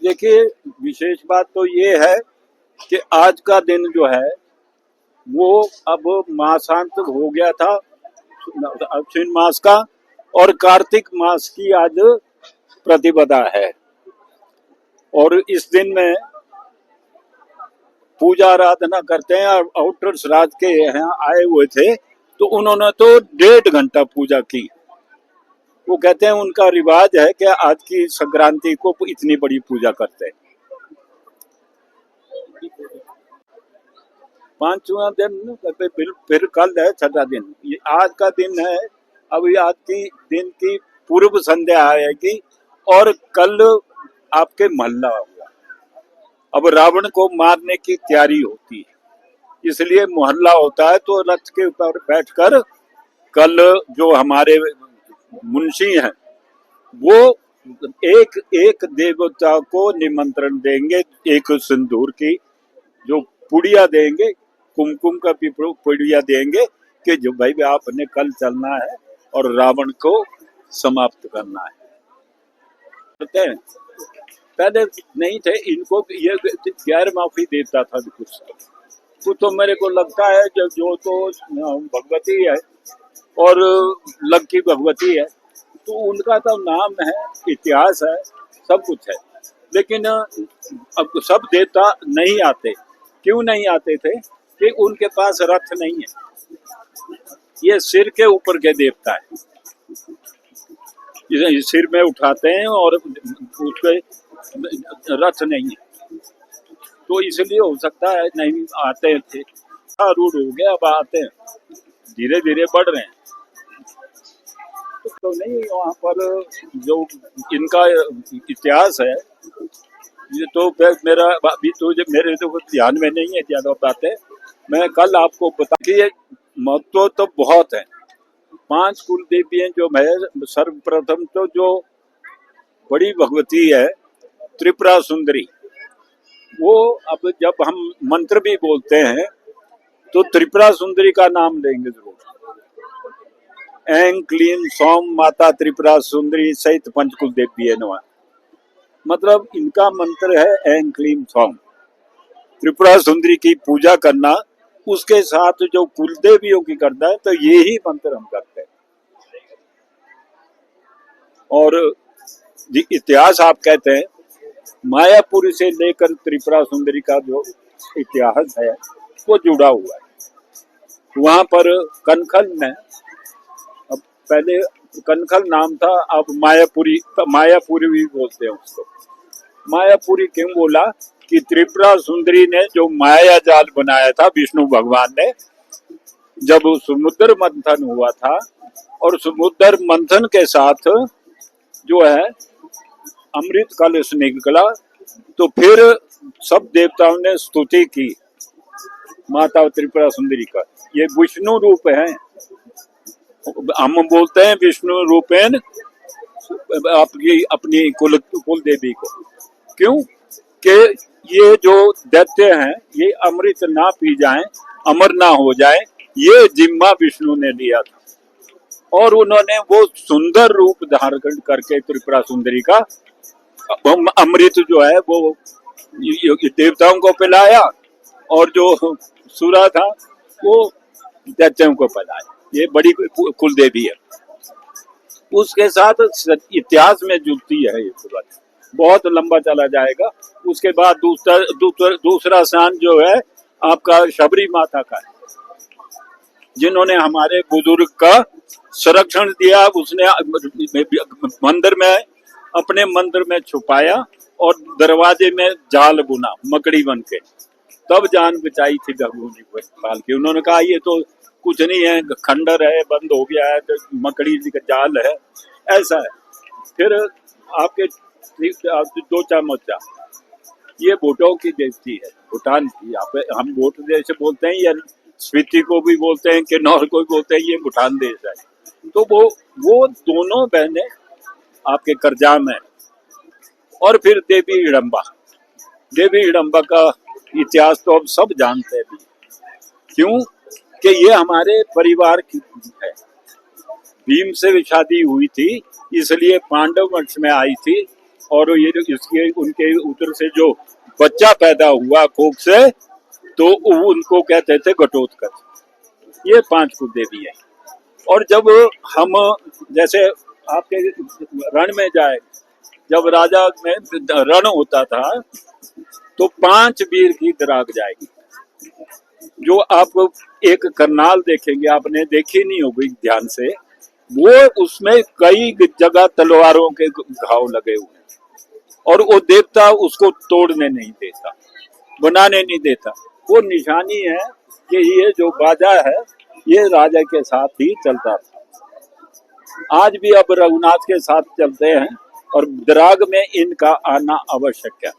देखिए, विशेष बात तो ये है कि आज का दिन जो है वो अब मासांत हो गया था अश्विन मास का, और कार्तिक मास की आज प्रतिपदा है। और इस दिन में पूजा आराधना करते हैं। और आउटर्स राज के यहाँ आए हुए थे तो उन्होंने तो 1.5 घंटा पूजा की। वो कहते हैं उनका रिवाज है कि आज की संक्रांति को इतनी बड़ी पूजा करते हैं। 5वां दिन फिर कल है 6ठा दिन। ये आज का दिन है। अभी आज की दिन की पूर्व संध्या आएगी और कल आपके महल्ला होगा। अब रावण को मारने की तैयारी होती है, इसलिए मोहल्ला होता है। तो रथ के ऊपर बैठकर कल जो हमारे मुंशी हैं वो एक एक देवता को निमंत्रण देंगे, एक सिंदूर की जो पुड़िया देंगे, कुमकुम का भी पुड़िया देंगे कि जो भाई आपने कल चलना है और रावण को समाप्त करना है। पहले नहीं थे, इनको ये गैर माफी देता था कुछ तो मेरे को लगता है जो तो भगवती है और लंकी भगवती है, तो उनका तो नाम है, इतिहास है, सब कुछ है। लेकिन अब सब देवता नहीं आते। क्यों नहीं आते थे? कि उनके पास रथ नहीं है। ये सिर के ऊपर के देवता है, सिर में उठाते हैं और उसके रथ नहीं है, तो इसलिए हो सकता है नहीं आते थे। रूढ़ हो गया, अब आते हैं, धीरे धीरे बढ़ रहे हैं। तो नहीं, वहाँ पर जो इनका इतिहास है ये तो मेरा अभी तो मेरे तो ध्यान में नहीं है ज्यादा बातें। मैं कल आपको बता कि ये महत्व तो बहुत है। 5 कुल देवियां जो है, सर्वप्रथम तो जो बड़ी भगवती है त्रिपुरा सुंदरी, वो अब जब हम मंत्र भी बोलते हैं तो त्रिपुरा सुंदरी का नाम लेंगे जरूर। ऐं क्लीं सौम माता त्रिपुरा सुंदरी सहित पंचकुल देवी है नवा। मतलब इनका मंत्र है ऐं क्लीं सौम, त्रिपुरा सुंदरी की पूजा करना। उसके साथ जो कुल देवियों की करता है तो ये ही मंत्र हम करते हैं। और इतिहास आप कहते हैं मायापुरी से लेकर त्रिपुरा सुंदरी का जो इतिहास है वो जुड़ा हुआ है। वहां पर कनखल में, अब पहले कनखल नाम था, अब मायापुरी भी बोलते हैं उसको। मायापुरी क्यों बोला? कि त्रिपुरा सुंदरी ने जो माया जाल बनाया था विष्णु भगवान ने, जब समुद्र मंथन हुआ था और समुद्र मंथन के साथ जो है अमृत कलश निकला, तो फिर सब देवताओं ने स्तुति की माता त्रिपुरा सुंदरी का। ये विष्णु रूप है, हम बोलते हैं विष्णु रूपेण आपकी अपनी कुल देवी को। क्यों? कि ये जो दैत्य हैं ये अमृत ना पी जाएं, अमर ना हो जाए, ये जिम्मा विष्णु ने लिया था। और उन्होंने वो सुंदर रूप धारण करके त्रिपुरा सुंदरी का अमृत जो है वो देवताओं को पिलाया और जो सूरा था वो दैत्यों को पिलाया। ये बड़ी कुल देवी है। उसके साथ इतिहास में जुड़ती है ये बात, बहुत लंबा चला जाएगा। उसके बाद दूसरा स्थान जो है आपका शबरी माता का है, जिन्होंने हमारे बुजुर्ग का संरक्षण दिया। उसने मंदिर में, अपने मंदिर में छुपाया और दरवाजे में जाल बुना मकड़ी बन के, तब जान बचाई थी गंगू जी को पाल के। उन्होंने कहा ये तो कुछ नहीं है, खंडर है, बंद हो गया है, तो मकड़ी का जाल है, ऐसा है। फिर आपके 2 चामचा, ये वोटों की देवती है, भूटान की। हम वोट देश बोलते हैं, या स्पीति को भी बोलते हैं, किन्नौर को भी बोलते हैं, ये भूटान देश है। तो वो दोनों बहनें आपके करजाम है। और फिर देवी हिडम्बा का इतिहास तो अब सब जानते हैं। क्यों? कि ये हमारे परिवार की है। भीम से शादी हुई थी, इसलिए पांडव वंश में आई थी। और ये इसके उनके उधर से जो बच्चा पैदा हुआ कोख से, तो उनको कहते थे घटोत्कच। ये 5 कुलदेवी हैं। और जब हम जैसे आपके रण में जाए, जब राजा में रण होता था तो 5 वीर की दराग जाएगी। जो आप एक करनाल देखेंगे, आपने देखी नहीं होगी ध्यान से, वो उसमें कई जगह तलवारों के घाव लगे हुए हैं और वो देवता उसको तोड़ने नहीं देता, बनाने नहीं देता। वो निशानी है कि ये जो बाजा है ये राजा के साथ ही चलता था। आज भी अब रघुनाथ के साथ चलते हैं और दराग में इनका आना आवश्यक है।